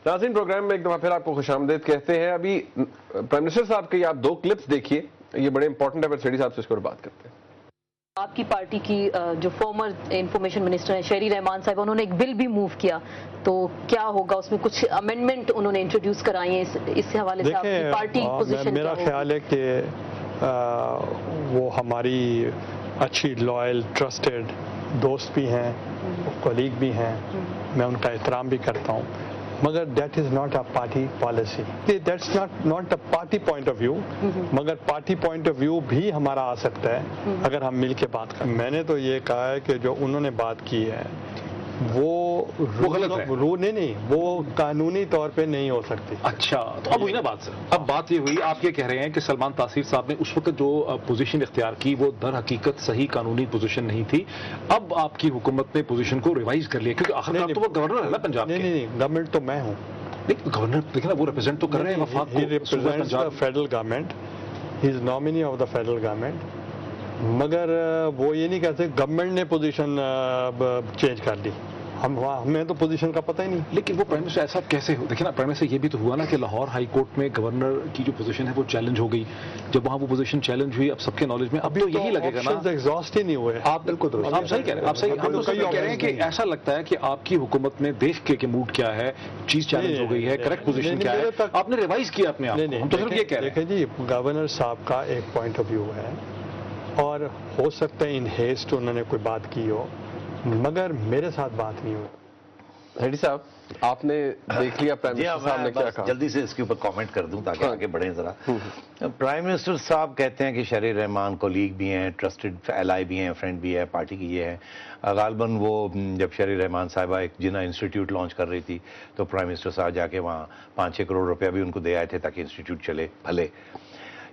ناظرین پروگرام میں ایک دفعہ پھر آپ کو خوش آمدید کہتے ہیں. ابھی پرائم منسٹر صاحب کے آپ 2 کلپس دیکھیے, یہ بڑے امپورٹنٹ ہے. پھر سیٹھی صاحب سے اس پر بات کرتے ہیں. آپ کی پارٹی کی جو فارمر انفارمیشن منسٹر ہیں شہری رحمان صاحب, انہوں نے ایک بل بھی موو کیا, تو کیا ہوگا اس میں؟ کچھ امینڈمنٹ انہوں نے انٹروڈیوس کرائے ہیں, اس حوالے سے آپ کی پارٹی پوزیشن میرا خیال ہے کہ وہ ہماری اچھی لائل ٹرسٹڈ دوست بھی ہیں, کولیگ بھی ہیں, میں ان کا احترام بھی کرتا ہوں, مگر that is not a party policy, that's not a party point of view, مگر پارٹی پوائنٹ آف ویو بھی ہمارا آ سکتا ہے اگر ہم مل کے بات کریں. میں نے تو یہ کہا ہے کہ جو انہوں نے بات کی ہے وہ غلط ہے, نہیں, وہ قانونی طور پہ نہیں ہو سکتی. اچھا, تو اب ہوئی نا بات سر, اب بات یہ ہوئی, آپ یہ کہہ رہے ہیں کہ سلمان تاثیر صاحب نے اس وقت جو پوزیشن اختیار کی وہ در حقیقت صحیح قانونی پوزیشن نہیں تھی. اب آپ کی حکومت نے پوزیشن کو ریوائز کر لیا, کیونکہ آخر تو وہ گورنر ہے نا پنجاب کے. نہیں, گورنمنٹ تو میں ہوں. گورنر دیکھیں نا, وہ ریپرزینٹ تو کر رہے ہیں وفاق کو. Federal government, he is nominee of the federal government, مگر وہ یہ نہیں کہتے گورنمنٹ نے پوزیشن چینج کر دی, ہمیں تو پوزیشن کا پتہ ہی نہیں. لیکن وہ پرائم منسٹر ایسا کیسے ہو؟ دیکھیں نا, پرائم منسٹر یہ بھی تو ہوا نا کہ لاہور ہائی کورٹ میں گورنر کی جو پوزیشن ہے وہ چیلنج ہو گئی. جب وہاں وہ پوزیشن چیلنج ہوئی, اب سب کے نالج میں اب تو یہی لگے گا نا, ایگزاسٹ ہی نہیں ہوئے. آپ بالکل درست, آپ صحیح کہہ رہے ہیں, آپ صحیح, ہم تو کہہ رہے ہیں کہ ایسا لگتا ہے کہ آپ کی حکومت میں دیکھ کے کہ موڈ کیا ہے, چیز چیلنج ہو گئی ہے, کریکٹ پوزیشن کیا ہے, آپ نے ریوائز کیا اپنے آپ کو. ہم تو صرف یہ کہہ رہے ہیں. دیکھیں جی, گورنر صاحب کا ایک پوائنٹ آف ویو ہے, اور ہو سکتا ہے ان ہیسٹ انہوں نے کوئی بات کی ہو, مگر میرے ساتھ بات نہیں ہوئی. ہیڈی صاحب, آپ نے دیکھ لیا پرائم منسٹر صاحب نے کیا کہا؟ جلدی سے اس کے اوپر کامنٹ کر دوں تاکہ آگے بڑھیں ذرا. پرائم منسٹر صاحب کہتے ہیں کہ شہری رحمان کولیگ بھی ہیں, ٹرسٹڈ ایلائی بھی ہیں, فرینڈ بھی ہے, پارٹی کی یہ ہے. غالباً وہ جب شہری رحمان صاحبہ ایک جنا انسٹیٹیوٹ لانچ کر رہی تھی تو پرائم منسٹر صاحب جا کے وہاں 5-6 کروڑ روپیہ بھی ان کو دے آئے تھے تاکہ انسٹیٹیوٹ چلے بھلے.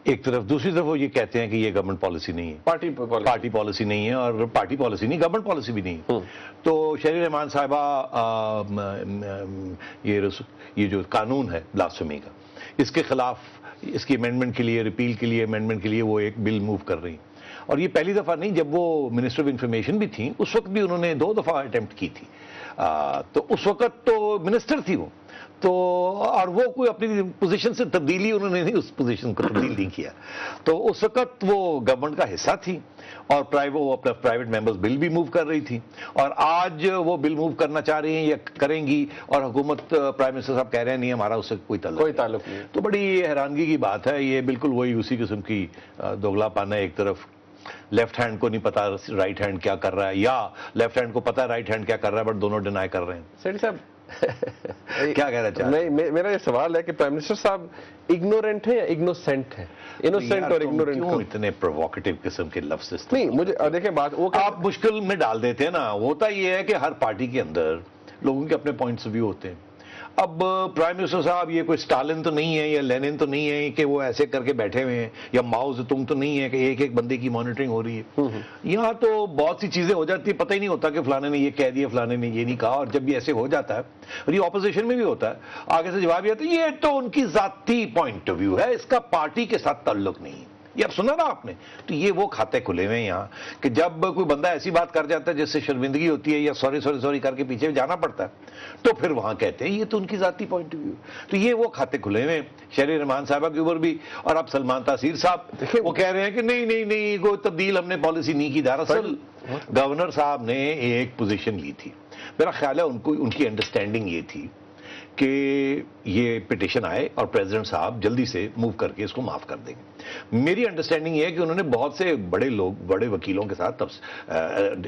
ایک طرف, دوسری طرف وہ یہ کہتے ہیں کہ یہ گورنمنٹ پالیسی نہیں ہے, پارٹی پالیسی نہیں ہے, اور پارٹی پالیسی نہیں, گورنمنٹ پالیسی بھی نہیں ہے. تو شہری رحمان صاحبہ یہ جو قانون ہے بلاسفیمی کا, اس کے خلاف, اس کی امینڈمنٹ کے لیے, ریپیل کے لیے, امینڈمنٹ کے لیے وہ ایک بل موو کر رہی ہیں. اور یہ پہلی دفعہ نہیں, جب وہ منسٹر آف انفارمیشن بھی تھیں اس وقت بھی انہوں نے 2 دفعہ اٹیمپٹ کی تھی. تو اس وقت تو منسٹر تھی وہ تو, اور وہ کوئی اپنی پوزیشن سے تبدیلی انہوں نے نہیں, اس پوزیشن کو تبدیل نہیں کیا. تو اس وقت وہ گورنمنٹ کا حصہ تھی, اور وہ اپنا پرائیویٹ ممبرز بل بھی موو کر رہی تھی, اور آج وہ بل موو کرنا چاہ رہی ہیں یا کریں گی, اور حکومت پرائم منسٹر صاحب کہہ رہے ہیں نہیں ہمارا اس سے کوئی تعلق نہیں. تو بڑی حیرانگی کی بات ہے یہ, بالکل وہی اسی قسم کی دوگلا پانا ہے. ایک طرف لیفٹ ہینڈ کو نہیں پتا رائٹ ہینڈ کیا کر رہا ہے, یا لیفٹ ہینڈ کو پتا ہے رائٹ ہینڈ کیا کر رہا ہے, بٹ دونوں ڈینائی کر رہے ہیں. سیٹھی صاحب کیا کہنا چاہتے ہیں؟ میرا یہ سوال ہے کہ پرائم منسٹر صاحب اگنورنٹ ہے یا اگنوسینٹ ہے؟ انوسینٹ اور اگنورنٹ کیوں اتنے پرووکیٹو قسم کے لفظ نہیں, مجھے دیکھیں بات وہ آپ مشکل میں ڈال دیتے ہیں نا. ہوتا یہ ہے کہ ہر پارٹی کے اندر لوگوں کے اپنے پوائنٹس آف ویو ہوتے ہیں. اب پرائم منسٹر صاحب یہ کوئی اسٹالن تو نہیں ہے یا لینن تو نہیں ہے کہ وہ ایسے کر کے بیٹھے ہوئے ہیں, یا ماؤ زیتونگ تو نہیں ہے کہ ایک ایک بندے کی مانیٹرنگ ہو رہی ہے. یہاں تو بہت سی چیزیں ہو جاتی ہیں, پتہ ہی نہیں ہوتا کہ فلانے نے یہ کہہ دیا, فلانے نے یہ نہیں کہا. اور جب بھی ایسے ہو جاتا ہے, اور یہ اپوزیشن میں بھی ہوتا ہے, آگے سے جواب یہ آتا ہے یہ تو ان کی ذاتی پوائنٹ آف ویو ہے, اس کا پارٹی کے ساتھ تعلق نہیں. یہ اب سنا نا آپ نے, تو یہ وہ کھاتے کھلے ہوئے ہیں یہاں کہ جب کوئی بندہ ایسی بات کر جاتا ہے جس سے شرمندگی ہوتی ہے یا سوری کر کے پیچھے جانا پڑتا ہے, تو پھر وہاں کہتے ہیں یہ تو ان کی ذاتی پوائنٹ آف ویو. تو یہ وہ کھاتے کھلے ہوئے ہیں شہری رحمان صاحبہ کے اوپر بھی. اور اب سلمان تاثیر صاحب وہ کہہ رہے ہیں کہ نہیں کوئی تبدیل ہم نے پالیسی نہیں کی. دراصل گورنر صاحب نے ایک پوزیشن لی تھی, میرا خیال ہے ان کی انڈرسٹینڈنگ یہ تھی کہ یہ پٹیشن آئے اور پریزیڈنٹ صاحب جلدی سے موو کر کے اس کو معاف کر دیں گے. میری انڈرسٹینڈنگ یہ ہے کہ انہوں نے بہت سے بڑے وکیلوں کے ساتھ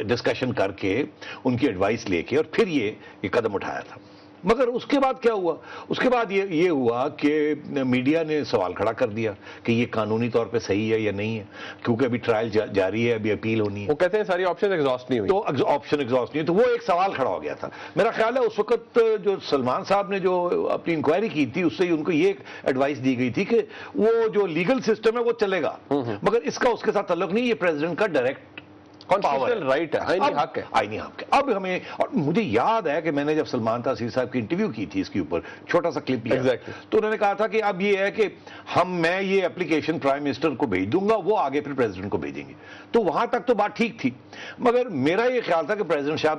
ڈسکشن کر کے ان کی ایڈوائس لے کے اور پھر یہ قدم اٹھایا تھا. مگر اس کے بعد کیا ہوا؟ اس کے بعد یہ ہوا کہ میڈیا نے سوال کھڑا کر دیا کہ یہ قانونی طور پہ صحیح ہے یا نہیں ہے, کیونکہ ابھی ٹرائل جاری ہے, ابھی اپیل ہونی ہے. وہ کہتے ہیں ساری آپشن ایگزاسٹ نہیں ہوئی, تو آپشن ایگزاسٹ نہیں, تو وہ ایک سوال کھڑا ہو گیا تھا. میرا خیال ہے اس وقت جو سلمان صاحب نے جو اپنی انکوائری کی تھی اس سے ان کو یہ ایڈوائس دی گئی تھی کہ وہ جو لیگل سسٹم ہے وہ چلے گا, مگر اس کا اس کے ساتھ تعلق نہیں, یہ پریزیڈنٹ کا ڈائریکٹ رائٹ ہے, آئینی حق ہے. آئینی حق ہے. اب ہمیں, اور مجھے یاد ہے کہ میں نے جب سلمان تاثیر صاحب کی انٹرویو کی تھی اس کے اوپر, چھوٹا سا کلپ لیا, تو انہوں نے کہا تھا کہ اب یہ ہے کہ میں یہ اپلیکیشن پرائم منسٹر کو بھیج دوں گا, وہ آگے پھر پریزیڈنٹ کو بھیجیں گے. تو وہاں تک تو بات ٹھیک تھی, مگر میرا یہ خیال تھا کہ پریزیڈنٹ صاحب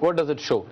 What does it show?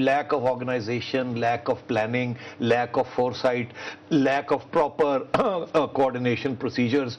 lack of organization, lack of planning, lack of foresight, lack of proper coordination procedures.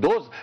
2